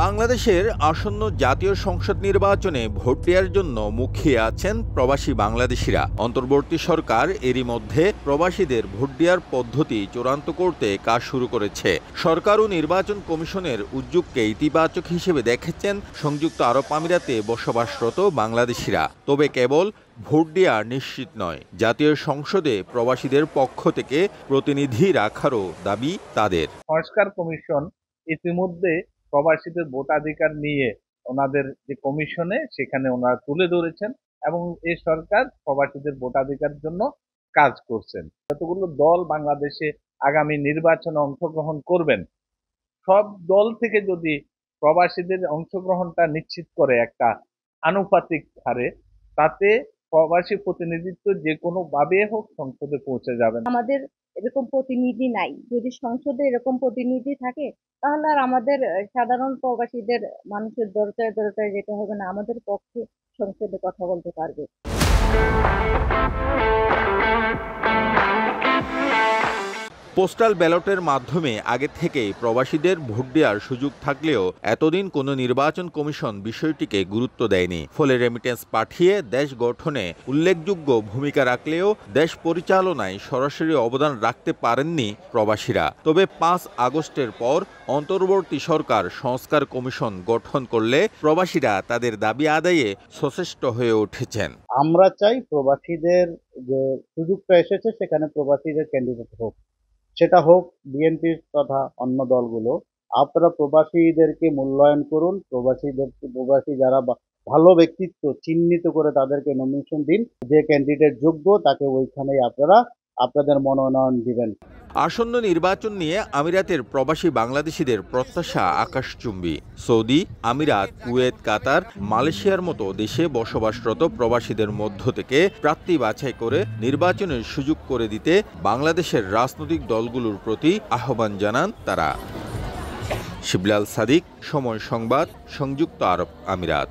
বাংলাদেশের আসন্ন জাতীয় সংসদ নির্বাচনে ভোট দেওয়ার জন্য মুখিয়ে আছেন প্রবাসী বাংলাদেশিরা। অন্তর্বর্তী সরকার এরই মধ্যে প্রবাসীদের ভোট দেওয়ার পদ্ধতি চূড়ান্ত করতে কাজ শুরু করেছে। সরকার ও নির্বাচন কমিশনের উদ্যোগকে ইতিবাচক হিসেবে দেখেছেন সংযুক্ত আরব আমিরাতে বসবাসরত বাংলাদেশিরা। তবে কেবল ভোট দেওয়া নিশ্চিত নয়, জাতীয় সংসদে প্রবাসীদের পক্ষ থেকে প্রতিনিধি রাখারও দাবি তাদের। সংস্কার কমিশন ইতিমধ্যে প্রবাসীদের ভোটাধিকার নিয়ে ওনাদের যে কমিশনে সেখানে ওনারা তুলে ধরেছেন এবং এই সরকার প্রবাসীদের ভোটাধিকার জন্য কাজ করছেন। যতগুলো দল বাংলাদেশে আগামী নির্বাচনে অংশগ্রহণ করবেন, সব দল থেকে যদি প্রবাসীদের অংশগ্রহণটা নিশ্চিত করে একটা আনুপাতিক হারে, তাতে প্রবাসী প্রতিনিধিত্ব যে কোনো ভাবে হোক সংসদে পৌঁছে যাবেন। আমাদের এরকম প্রতিনিধি নাই। যদি সংসদে এরকম প্রতিনিধি থাকে তাহলে আর আমাদের সাধারণ প্রবাসীদের মানুষের দরজায় দরজায় যেতে হবে না, আমাদের পক্ষে সংসদে কথা বলতে পারবে। পোস্টাল ব্যালটের মাধ্যমে আগে থেকেই প্রবাসীদের ভোট দেওয়ার সুযোগ থাকলেও এতদিন কোনো নির্বাচন কমিশন বিষয়টিকে গুরুত্ব দেয়নি। ফলে রেমিটেন্স পাঠিয়ে দেশ গঠনে উল্লেখযোগ্য ভূমিকা রাখলেও দেশ পরিচালনায় সরাসরি অবদান রাখতে পারেননি প্রবাসীরা। তবে ৫ আগস্টের পর অন্তর্বর্তী সরকার সংস্কার কমিশন গঠন করলে প্রবাসীরা তাদের দাবি আদায়ে সচেষ্ট হয়ে উঠেছেন। আমরা চাই প্রবাসীদের যে সুযোগটা এসেছে সেখানে প্রবাসীদের ক্যান্ডিডেট হোক, সেটা হোক বিএনপির তথা অন্য দলগুলো। আপনারা প্রবাসীদেরকে মূল্যায়ন করুন, প্রবাসী যারা ভালো ব্যক্তিত্ব চিহ্নিত করে তাদেরকে নমিনেশন দিন। যে ক্যান্ডিডেট যোগ্য তাকে ওইখানেই আপনারা আপনাদের মনোনয়ন দিবেন। আসন্ন নির্বাচন নিয়ে আমিরাতের প্রবাসী বাংলাদেশিদের প্রত্যাশা আকাশচুম্বী। সৌদি, আমিরাত, কুয়েত, কাতার, মালয়েশিয়ার মতো দেশে বসবাসরত প্রবাসীদের মধ্য থেকে প্রার্থী বাছাই করে নির্বাচনের সুযোগ করে দিতে বাংলাদেশের রাজনৈতিক দলগুলোর প্রতি আহ্বান জানান তারা। শিবলাল সাদিক, সময় সংবাদ, সংযুক্ত আরব আমিরাত।